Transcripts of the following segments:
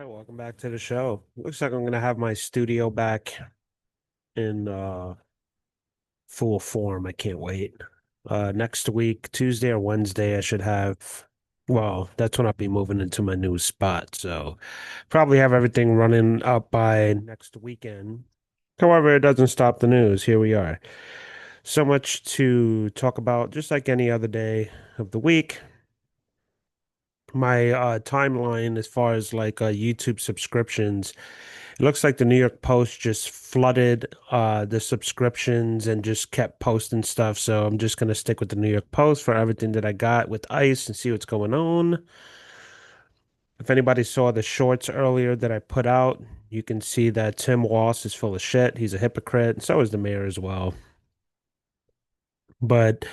Hi, welcome back to the show. Looks like I'm gonna have my studio back in full form. I can't wait. Next week, Tuesday or Wednesday, I should have, well, that's when I'll be moving into my new spot. So probably have everything running up by next weekend. However, it doesn't stop the news. Here we are. So much to talk about, just like any other day of the week. My timeline as far as like YouTube subscriptions. It looks like the New York Post just flooded the subscriptions and just kept posting stuff. So I'm just gonna stick with the New York Post for everything that I got with ICE and see what's going on. If anybody saw the shorts earlier that I put out, you can see that Tim Walz is full of shit. He's a hypocrite, and so is the mayor as well. But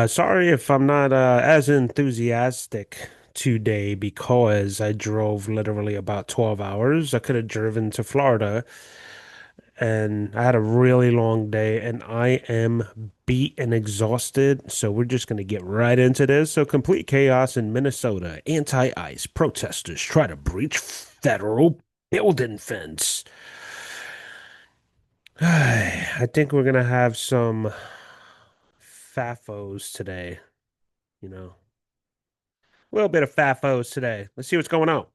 sorry if I'm not as enthusiastic today because I drove literally about 12 hours. I could have driven to Florida and I had a really long day and I am beat and exhausted. So we're just going to get right into this. So complete chaos in Minnesota. Anti-ICE protesters try to breach federal building fence. I think we're going to have some FAFOs today, you know. A little bit of FAFOs today. Let's see what's going on.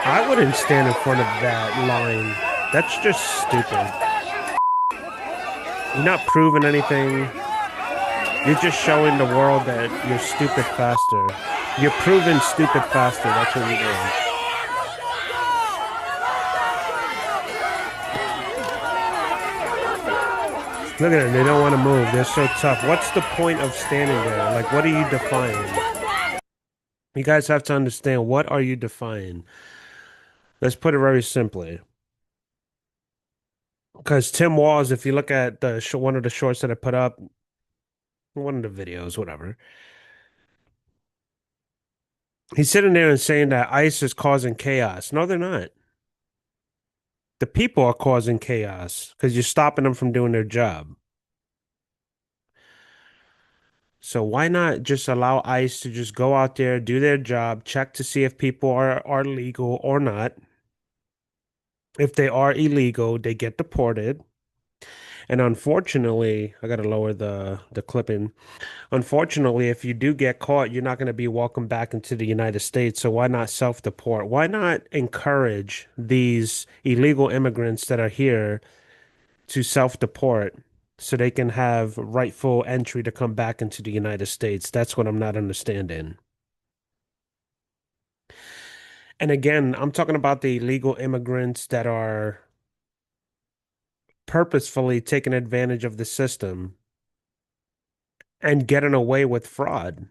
I wouldn't stand in front of that line. That's just stupid. You're not proving anything. You're just showing the world that you're stupid faster. You're proving stupid faster. That's what you're doing. Look at them. They don't want to move. They're so tough. What's the point of standing there? Like, what are you defying? You guys have to understand, what are you defying? Let's put it very simply. Because Tim Walz, if you look at the one of the shorts that I put up, one of the videos, whatever, he's sitting there and saying that ICE is causing chaos. No, they're not. The people are causing chaos because you're stopping them from doing their job. So why not just allow ICE to just go out there, do their job, check to see if people are legal or not. If they are illegal, they get deported. And unfortunately, I gotta lower the clipping. Unfortunately, if you do get caught, you're not going to be welcomed back into the United States. So why not self-deport? Why not encourage these illegal immigrants that are here to self-deport so they can have rightful entry to come back into the United States? That's what I'm not understanding. And again, I'm talking about the illegal immigrants that are purposefully taking advantage of the system and getting away with fraud.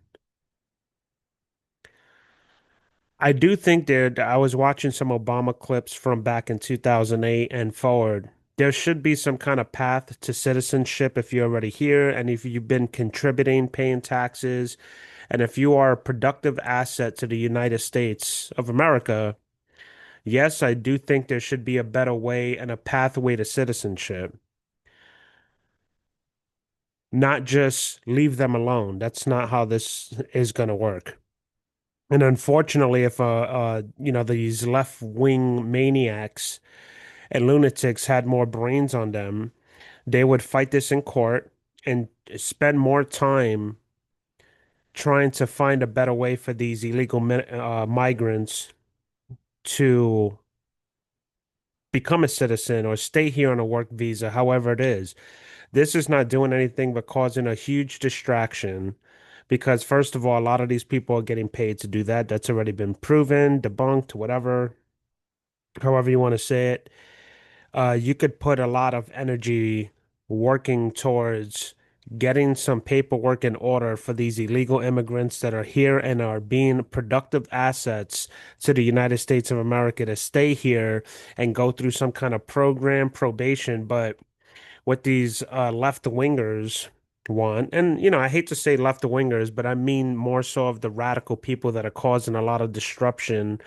I do think I was watching some Obama clips from back in 2008 and forward. There should be some kind of path to citizenship if you're already here and if you've been contributing, paying taxes, and if you are a productive asset to the United States of America. Yes, I do think there should be a better way and a pathway to citizenship, not just leave them alone. That's not how this is going to work. And unfortunately, if these left-wing maniacs and lunatics had more brains on them, they would fight this in court and spend more time trying to find a better way for these illegal migrants to become a citizen or stay here on a work visa, however it is. This is not doing anything but causing a huge distraction because, first of all, a lot of these people are getting paid to do that. That's already been proven, debunked, whatever, however you want to say it. You could put a lot of energy working towards getting some paperwork in order for these illegal immigrants that are here and are being productive assets to the United States of America to stay here and go through some kind of program probation. But what these left-wingers want, and I hate to say left-wingers, but I mean more so of the radical people that are causing a lot of disruption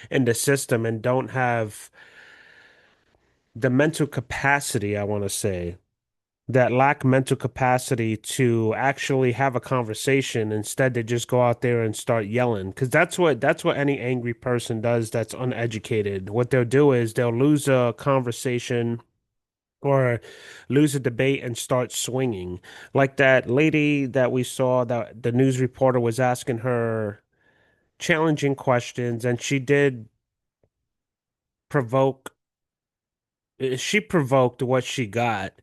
in the system and don't have the mental capacity, I want to say, that lack mental capacity to actually have a conversation. Instead, they just go out there and start yelling. Because that's what any angry person does that's uneducated. What they'll do is they'll lose a conversation or lose a debate and start swinging. Like that lady that we saw that the news reporter was asking her challenging questions, and provoke she provoked what she got.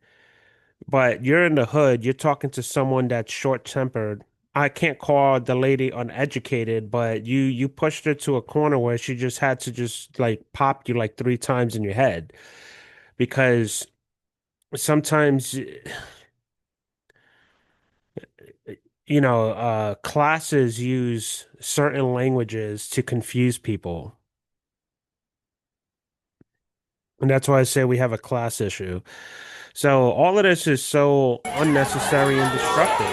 But you're in the hood, you're talking to someone that's short-tempered. I can't call the lady uneducated, but you pushed her to a corner where she just had to just like pop you like three times in your head because sometimes classes use certain languages to confuse people. And that's why I say we have a class issue. So all of this is so unnecessary and destructive.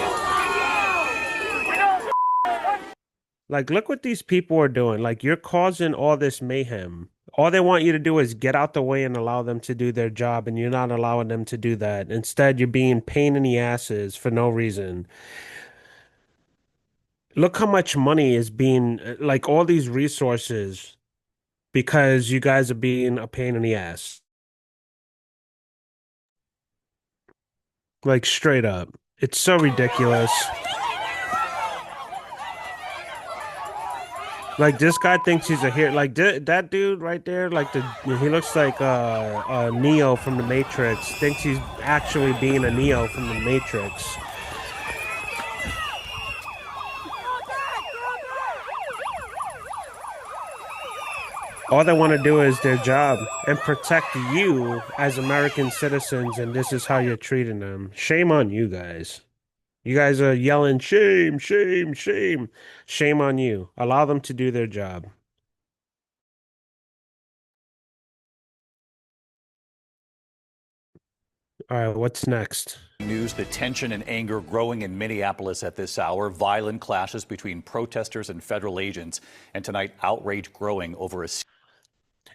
Like, look what these people are doing. Like, you're causing all this mayhem. All they want you to do is get out the way and allow them to do their job, and you're not allowing them to do that. Instead, you're being pain in the asses for no reason. Look how much money is being, like, all these resources because you guys are being a pain in the ass. Like, straight up. It's so ridiculous. Like this guy thinks he's a hero. Like that dude right there, like he looks like Neo from the Matrix. Thinks he's actually being a Neo from the Matrix. All they want to do is their job and protect you as American citizens, and this is how you're treating them. Shame on you guys. You guys are yelling, shame, shame, shame. Shame on you. Allow them to do their job. All right, what's next? News, the tension and anger growing in Minneapolis at this hour. Violent clashes between protesters and federal agents. And tonight, outrage growing over a.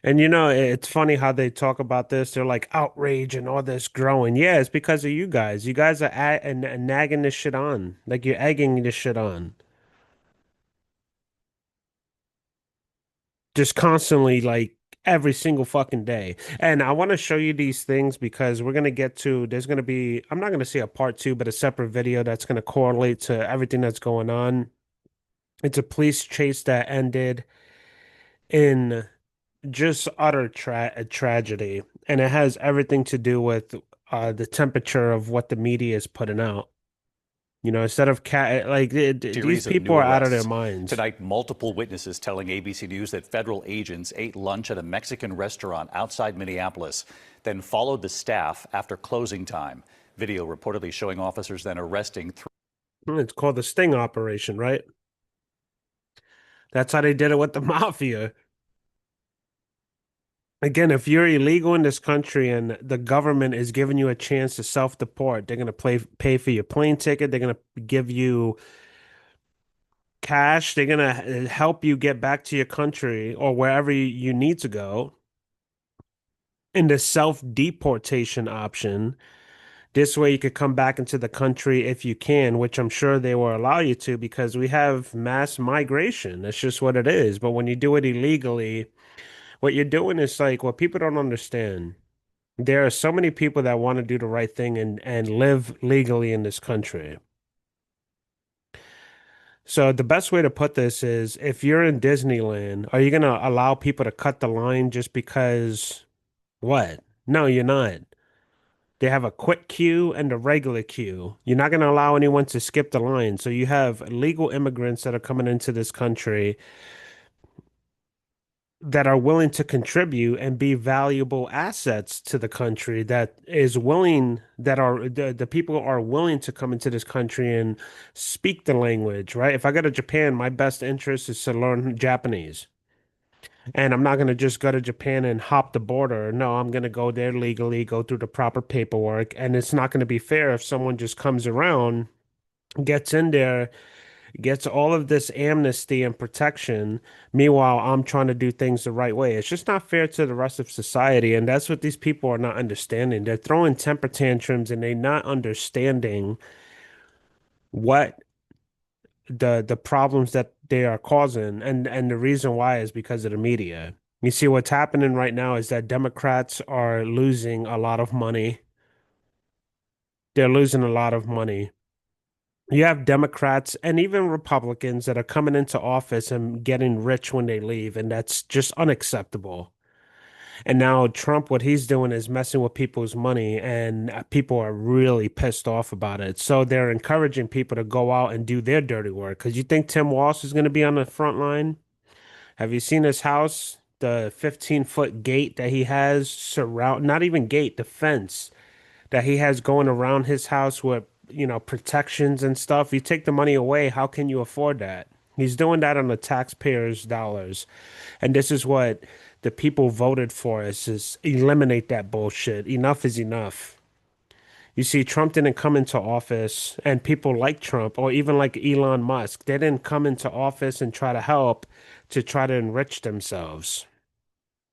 And it's funny how they talk about this. They're like outrage and all this growing. Yeah, it's because of you guys. You guys are and nagging this shit on. Like you're egging this shit on. Just constantly, like every single fucking day. And I want to show you these things because there's gonna be, I'm not gonna say a part two, but a separate video that's gonna correlate to everything that's going on. It's a police chase that ended in just utter tragedy, and it has everything to do with the temperature of what the media is putting out. Instead of these Series of people new are out of their arrests. minds. Tonight, multiple witnesses telling ABC News that federal agents ate lunch at a Mexican restaurant outside Minneapolis, then followed the staff after closing time. Video reportedly showing officers then arresting three. It's called the sting operation, right? That's how they did it with the mafia. Again, if you're illegal in this country and the government is giving you a chance to self-deport, they're going to pay for your plane ticket. They're going to give you cash. They're going to help you get back to your country or wherever you need to go. In the self-deportation option, this way you could come back into the country if you can, which I'm sure they will allow you to because we have mass migration. That's just what it is. But when you do it illegally, what you're doing is like what people don't understand. There are so many people that want to do the right thing and live legally in this country. So the best way to put this is if you're in Disneyland, are you going to allow people to cut the line just because what? No, you're not. They have a quick queue and a regular queue. You're not going to allow anyone to skip the line. So you have illegal immigrants that are coming into this country that are willing to contribute and be valuable assets to the country the people are willing to come into this country and speak the language, right? If I go to Japan, my best interest is to learn Japanese. And I'm not going to just go to Japan and hop the border. No, I'm going to go there legally, go through the proper paperwork. And it's not going to be fair if someone just comes around, gets in there, gets all of this amnesty and protection. Meanwhile, I'm trying to do things the right way. It's just not fair to the rest of society. And that's what these people are not understanding. They're throwing temper tantrums and they're not understanding what the problems that they are causing. And the reason why is because of the media. You see, what's happening right now is that Democrats are losing a lot of money. They're losing a lot of money. You have Democrats and even Republicans that are coming into office and getting rich when they leave, and that's just unacceptable. And now Trump, what he's doing is messing with people's money, and people are really pissed off about it. So they're encouraging people to go out and do their dirty work. Because you think Tim Walsh is going to be on the front line? Have you seen his house? The 15-foot gate that he has surround, not even gate, the fence that he has going around his house with, protections and stuff. You take the money away, how can you afford that? He's doing that on the taxpayers' dollars. And this is what the people voted for is eliminate that bullshit. Enough is enough. You see, Trump didn't come into office, and people like Trump or even like Elon Musk, they didn't come into office and try to help to try to enrich themselves,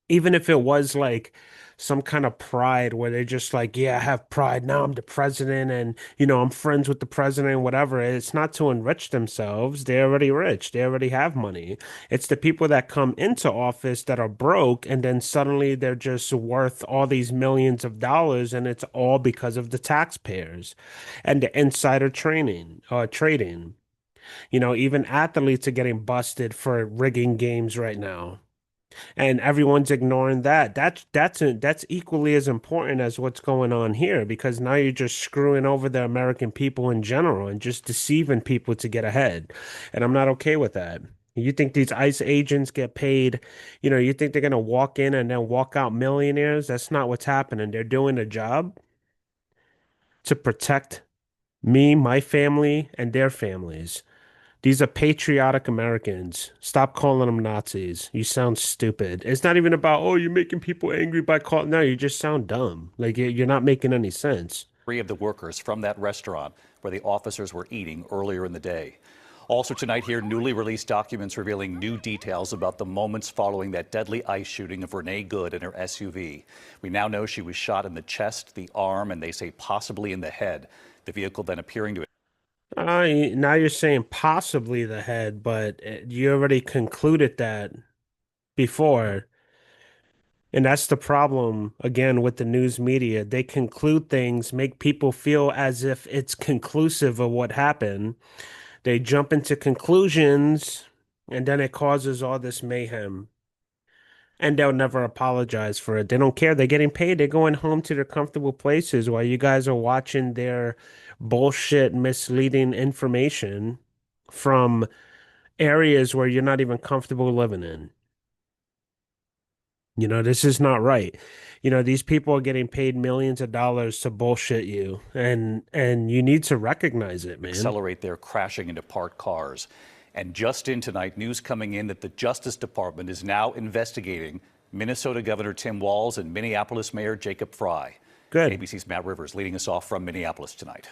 even if it was like some kind of pride where they're just like, yeah, I have pride. Now I'm the president and, I'm friends with the president, whatever. It's not to enrich themselves. They're already rich. They already have money. It's the people that come into office that are broke and then suddenly they're just worth all these millions of dollars and it's all because of the taxpayers and the insider trading. Even athletes are getting busted for rigging games right now and everyone's ignoring that. That's equally as important as what's going on here because now you're just screwing over the American people in general and just deceiving people to get ahead. And I'm not okay with that. You think these ICE agents get paid, you think they're gonna walk in and then walk out millionaires? That's not what's happening. They're doing a job to protect me, my family, and their families. These are patriotic Americans. Stop calling them Nazis. You sound stupid. It's not even about, oh, you're making people angry by calling. No, you just sound dumb. Like you're not making any sense. Three of the workers from that restaurant where the officers were eating earlier in the day. Also tonight here, newly released documents revealing new details about the moments following that deadly ICE shooting of Renee Good in her SUV. We now know she was shot in the chest, the arm, and they say possibly in the head. The vehicle then appearing to Now you're saying possibly the head, but you already concluded that before. And that's the problem, again, with the news media. They conclude things, make people feel as if it's conclusive of what happened. They jump into conclusions, and then it causes all this mayhem. And they'll never apologize for it. They don't care. They're getting paid. They're going home to their comfortable places while you guys are watching their bullshit, misleading information from areas where you're not even comfortable living in. This is not right. These people are getting paid millions of dollars to bullshit you, and you need to recognize it, man. accelerate their crashing into parked cars. And just in tonight, news coming in that the Justice Department is now investigating Minnesota Governor Tim Walz and Minneapolis Mayor Jacob Frey. Good. ABC's Matt Rivers leading us off from Minneapolis tonight.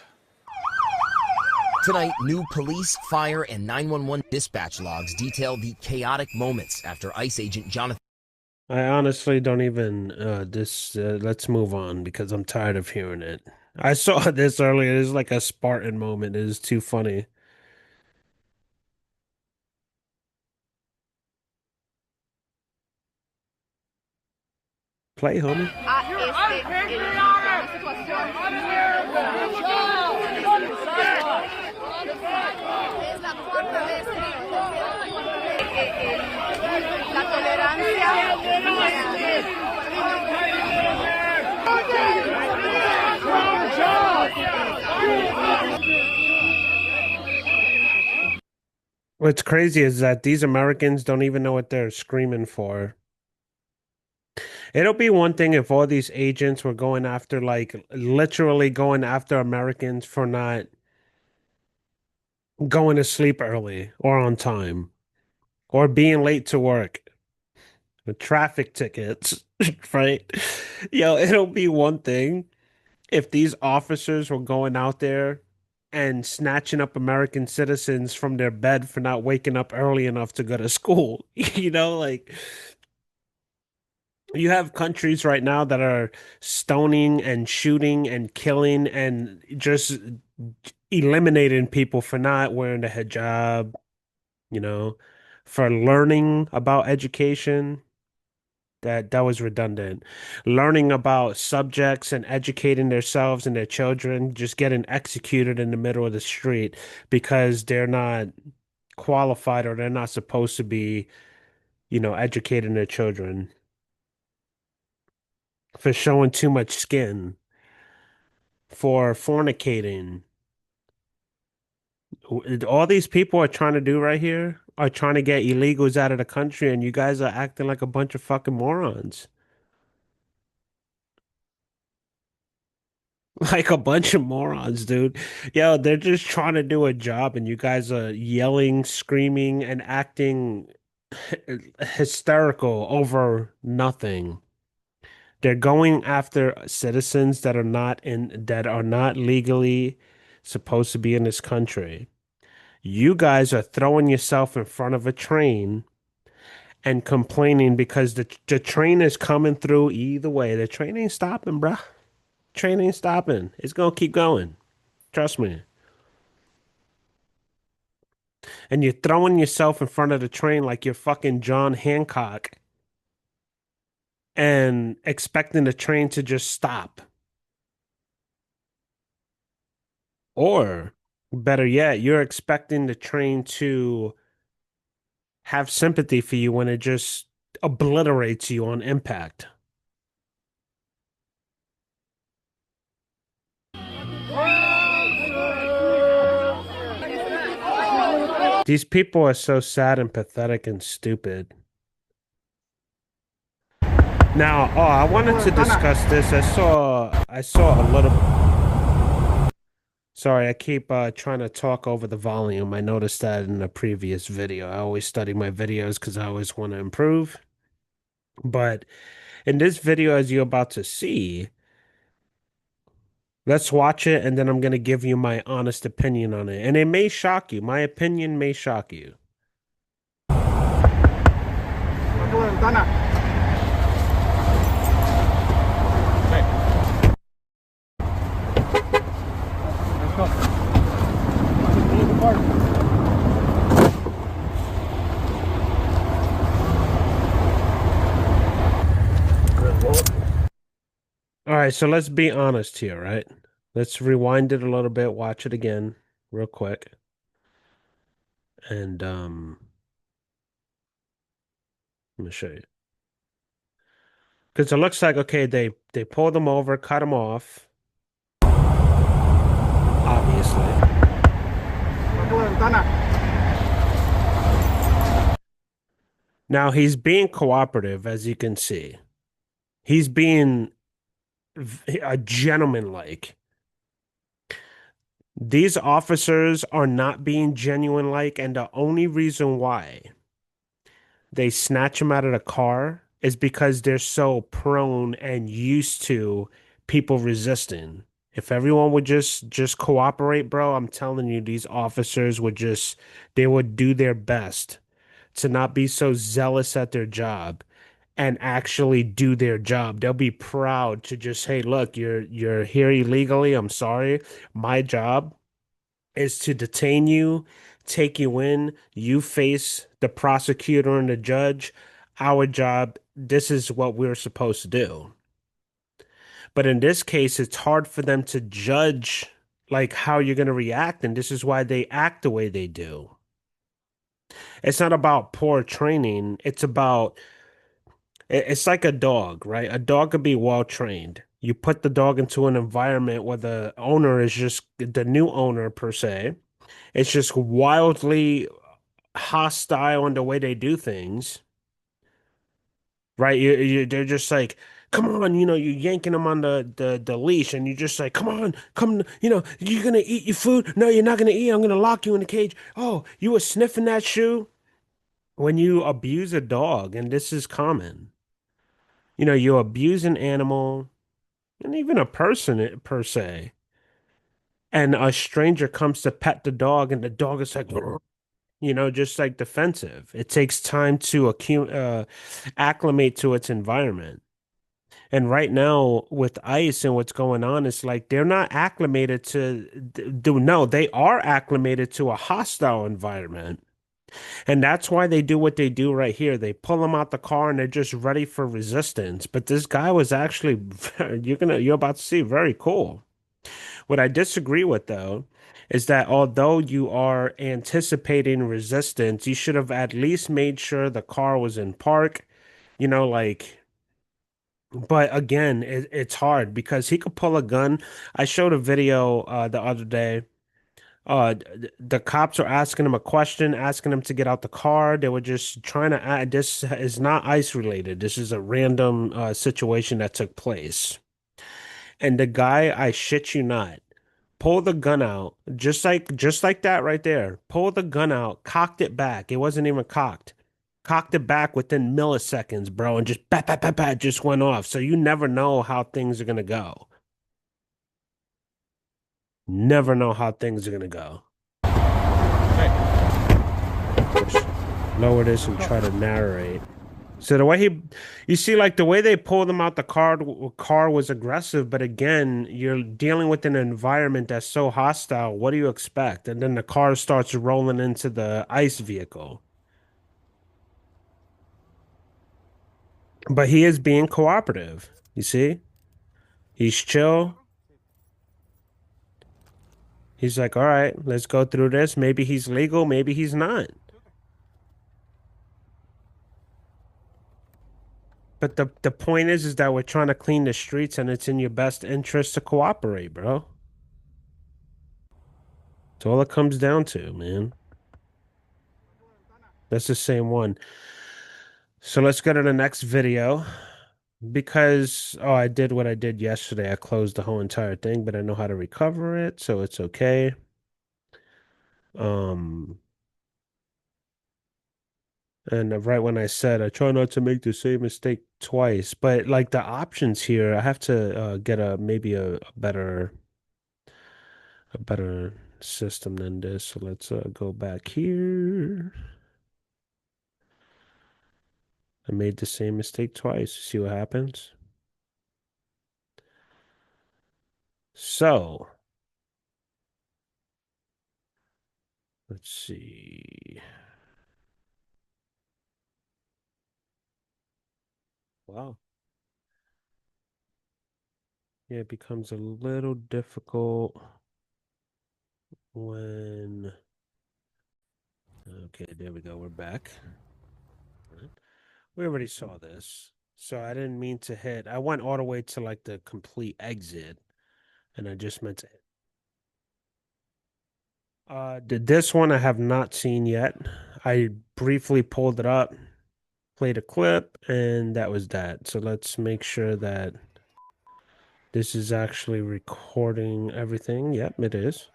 Tonight, new police, fire, and 911 dispatch logs detail the chaotic moments after ICE agent Jonathan. I honestly don't even let's move on because I'm tired of hearing it. I saw this earlier. It's like a Spartan moment. It is too funny. Play, homie. La tolerancia. What's crazy is that these Americans don't even know what they're screaming for. It'll be one thing if all these agents were going after, like, literally going after Americans for not going to sleep early or on time or being late to work. The traffic tickets, right? It'll be one thing if these officers were going out there and snatching up American citizens from their bed for not waking up early enough to go to school. Like you have countries right now that are stoning and shooting and killing and just eliminating people for not wearing the hijab, you know, for learning about education. That was redundant. Learning about subjects and educating themselves and their children just getting executed in the middle of the street because they're not qualified or they're not supposed to be, educating their children for showing too much skin, for fornicating. All these people are trying to do right here are trying to get illegals out of the country, and you guys are acting like a bunch of fucking morons. Like a bunch of morons, dude. Yo, they're just trying to do a job, and you guys are yelling, screaming, and acting hysterical over nothing. They're going after citizens that are not legally supposed to be in this country. You guys are throwing yourself in front of a train and complaining because the train is coming through either way. The train ain't stopping, bruh. Train ain't stopping. It's gonna keep going. Trust me. And you're throwing yourself in front of the train like you're fucking John Hancock and expecting the train to just stop. Or better yet, you're expecting the train to have sympathy for you when it just obliterates you on impact. These people are so sad and pathetic and stupid. Now, I wanted to discuss this. I saw a little. Sorry, I keep trying to talk over the volume. I noticed that in a previous video. I always study my videos because I always want to improve. But in this video, as you're about to see, let's watch it and then I'm going to give you my honest opinion on it. And it may shock you. My opinion may shock you. All right, so let's be honest here, right? Let's rewind it a little bit, watch it again real quick. And let me show you. Because it looks like okay, they pulled them over, cut them off, obviously. Now he's being cooperative, as you can see. He's being a gentleman like. These officers are not being genuine like, and the only reason why they snatch him out of the car is because they're so prone and used to people resisting. If everyone would just cooperate, bro, I'm telling you, these officers would just they would do their best to not be so zealous at their job and actually do their job. They'll be proud to just, hey, look, you're here illegally. I'm sorry. My job is to detain you, take you in, you face the prosecutor and the judge. Our job, this is what we're supposed to do. But in this case, it's hard for them to judge like how you're going to react, and this is why they act the way they do. It's not about poor training, it's like a dog, right? A dog could be well trained. You put the dog into an environment where the owner is just the new owner per se. It's just wildly hostile in the way they do things, right? They're just like, come on, you're yanking them on the leash, and you're just like, come on, come, you're gonna eat your food. No, you're not gonna eat. I'm gonna lock you in the cage. Oh, you were sniffing that shoe. When you abuse a dog, and this is common, you abuse an animal and even a person per se, and a stranger comes to pet the dog, and the dog is like, just like defensive. It takes time to acclimate to its environment. And right now, with ice and what's going on, it's like they're not acclimated to do no, they are acclimated to a hostile environment. And that's why they do what they do right here. They pull them out the car and they're just ready for resistance. But this guy was actually, you're about to see, very cool. What I disagree with, though, is that although you are anticipating resistance, you should have at least made sure the car was in park, like. But again, it's hard because he could pull a gun. I showed a video the other day. The cops are asking him a question, asking him to get out the car. They were just trying to add, this is not ICE related. This is a random situation that took place. And the guy, I shit you not, pulled the gun out, just like that right there. Pulled the gun out, cocked it back. It wasn't even cocked. Cocked it back within milliseconds, bro, and just bat, bat, bat, bat, just went off. So you never know how things are gonna go. Never know how things are gonna go. Just lower this and try to narrate. So the way you see, like the way they pulled him out the car was aggressive, but again, you're dealing with an environment that's so hostile. What do you expect? And then the car starts rolling into the ICE vehicle. But he is being cooperative. You see? He's chill. He's like, all right, let's go through this. Maybe he's legal, maybe he's not. But the point is that we're trying to clean the streets and it's in your best interest to cooperate, bro. That's all it comes down to, man. That's the same one. So let's go to the next video because, oh, I did what I did yesterday. I closed the whole entire thing, but I know how to recover it, so it's okay. And right when I said I try not to make the same mistake twice, but like the options here, I have to get maybe a better system than this. So let's go back here. I made the same mistake twice. See what happens. So let's see. Wow. Yeah, it becomes a little difficult when. Okay, there we go. We're back. We already saw this. So I didn't mean to hit. I went all the way to like the complete exit, and I just meant to hit. This one I have not seen yet. I briefly pulled it up, played a clip, and that was that. So let's make sure that this is actually recording everything. Yep, it is.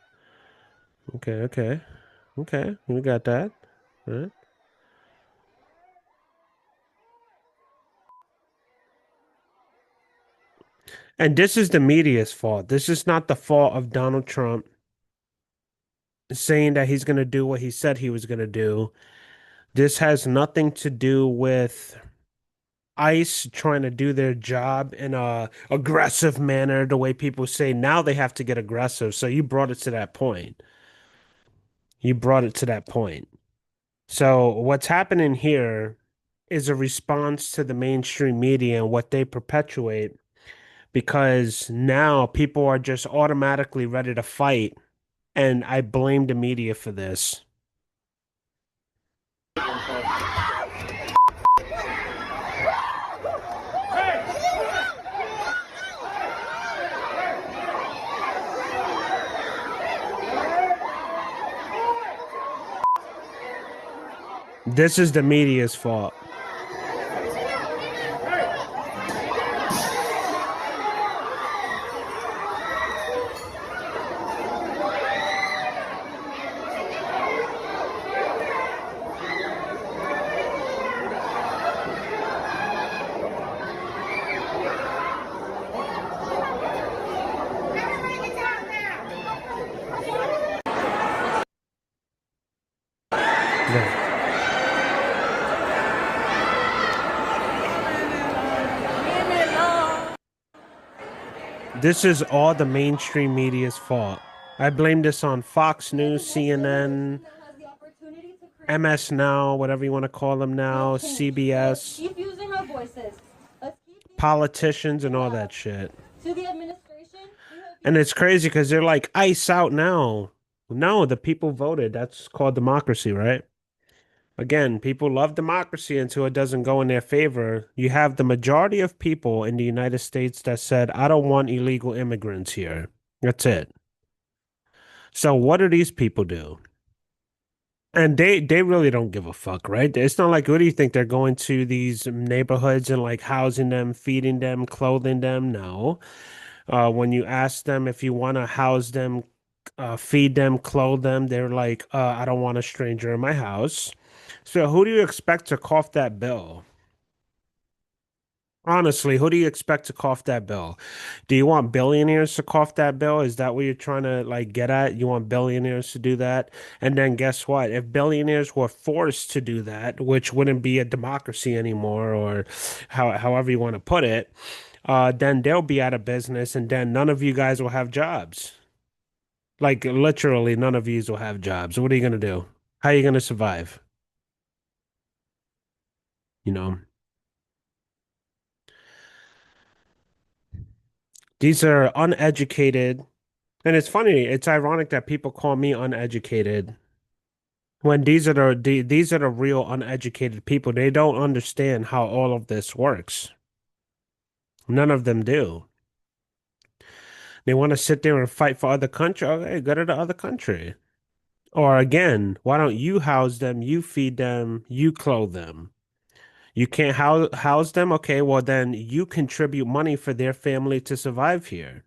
Okay, okay. Okay, we got that. All right. And this is the media's fault. This is not the fault of Donald Trump saying that he's going to do what he said he was going to do. This has nothing to do with ICE trying to do their job in a aggressive manner, the way people say now they have to get aggressive. So you brought it to that point. You brought it to that point. So what's happening here is a response to the mainstream media and what they perpetuate because now people are just automatically ready to fight. And I blame the media for this. This is the media's fault. This is all the mainstream media's fault. I blame this on Fox News, CNN, MS Now, whatever you want to call them now, CBS, Keep using our voices. Let's keep being politicians, and all loud. that shit. To the administration, we hope you And it's crazy because they're like, ice out now. No, the people voted. That's called democracy, right? Again, people love democracy until it doesn't go in their favor. You have the majority of people in the United States that said, I don't want illegal immigrants here. That's it. So what do these people do? And they really don't give a fuck, right? It's not like, what do you think? They're going to these neighborhoods and like housing them, feeding them, clothing them? No. When you ask them if you want to house them, feed them, clothe them, they're like, I don't want a stranger in my house. So who do you expect to cough that bill? Honestly, who do you expect to cough that bill? Do you want billionaires to cough that bill? Is that what you're trying to like get at? You want billionaires to do that? And then guess what? If billionaires were forced to do that, which wouldn't be a democracy anymore, or however you want to put it, then they'll be out of business, and then none of you guys will have jobs. Like literally, none of you will have jobs. What are you gonna do? How are you gonna survive? You know, these are uneducated. And it's funny, it's ironic that people call me uneducated when these are the real uneducated people. They don't understand how all of this works. None of them do. They want to sit there and fight for other country. Okay, go to the other country. Or again, why don't you house them, you feed them, you clothe them? You can't house them? Okay, well then you contribute money for their family to survive here.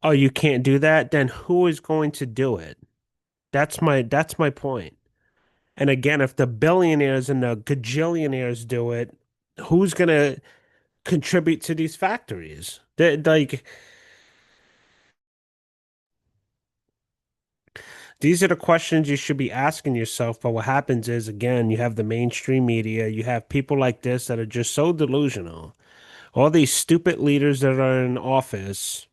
Oh, you can't do that? Then who is going to do it? That's my point. And again, if the billionaires and the gajillionaires do it, who's gonna contribute to these factories? Like these are the questions you should be asking yourself. But what happens is, again, you have the mainstream media, you have people like this that are just so delusional. All these stupid leaders that are in office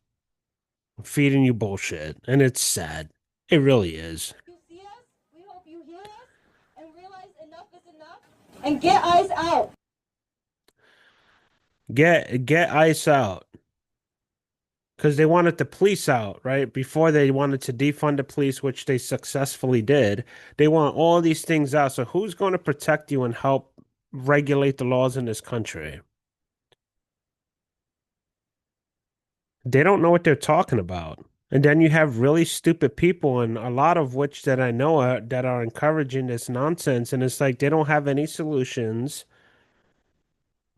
feeding you bullshit, and it's sad. It really is. you see us. We hope you hear us and realize enough is enough. And get eyes out. Get ICE out. Because they wanted the police out, right? Before they wanted to defund the police, which they successfully did. They want all these things out. So who's going to protect you and help regulate the laws in this country? They don't know what they're talking about. And then you have really stupid people, and a lot of which that I know that are encouraging this nonsense. And it's like they don't have any solutions.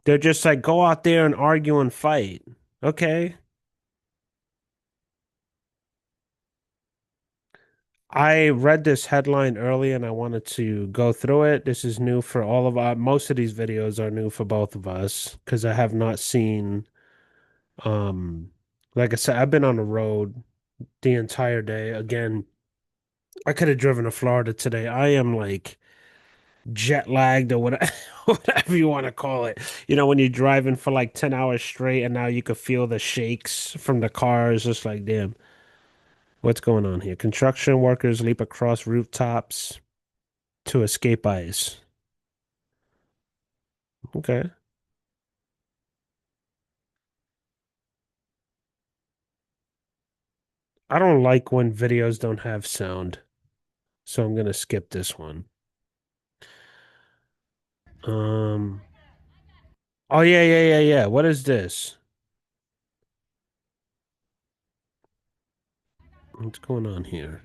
They're just like, go out there and argue and fight. Okay. I read this headline early and I wanted to go through it. This is new for all of us. Most of these videos are new for both of us because I have not seen, um, like I said, I've been on the road the entire day. Again, I could have driven to Florida today. I am like jet lagged or whatever, whatever you want to call it. You know, when you're driving for like 10 hours straight and now you could feel the shakes from the cars, just like, damn, what's going on here? Construction workers leap across rooftops to escape ice. Okay. I don't like when videos don't have sound, so I'm gonna skip this one. Um, oh yeah, yeah, yeah, yeah. What is this? What's going on here?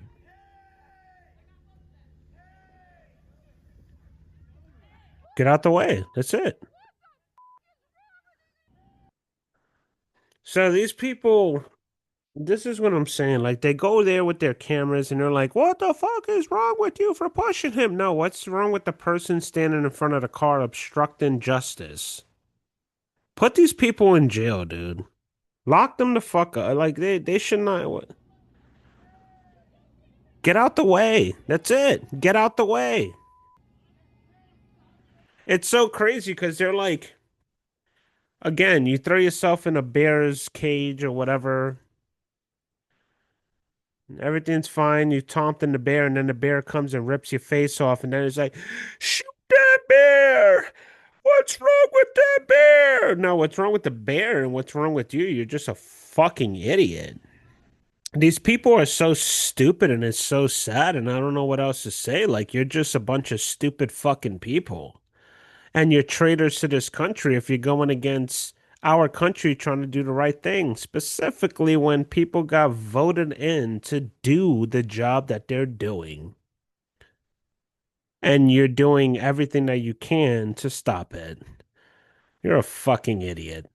Get out the way. That's it. So these people, this is what I'm saying. Like they go there with their cameras and they're like, "What the fuck is wrong with you for pushing him?" No, what's wrong with the person standing in front of the car obstructing justice? Put these people in jail, dude. Lock them the fuck up. Like they should not. Get out the way. That's it. Get out the way. It's so crazy because they're like, Again, you throw yourself in a bear's cage or whatever. Everything's fine. You taunting the bear, and then the bear comes and rips your face off, and then it's like, shoot that bear! What's wrong with that bear? No, what's wrong with the bear and what's wrong with you? You're just a fucking idiot. These people are so stupid and it's so sad, and I don't know what else to say. Like, you're just a bunch of stupid fucking people. And you're traitors to this country if you're going against our country trying to do the right thing, specifically when people got voted in to do the job that they're doing. And you're doing everything that you can to stop it. You're a fucking idiot.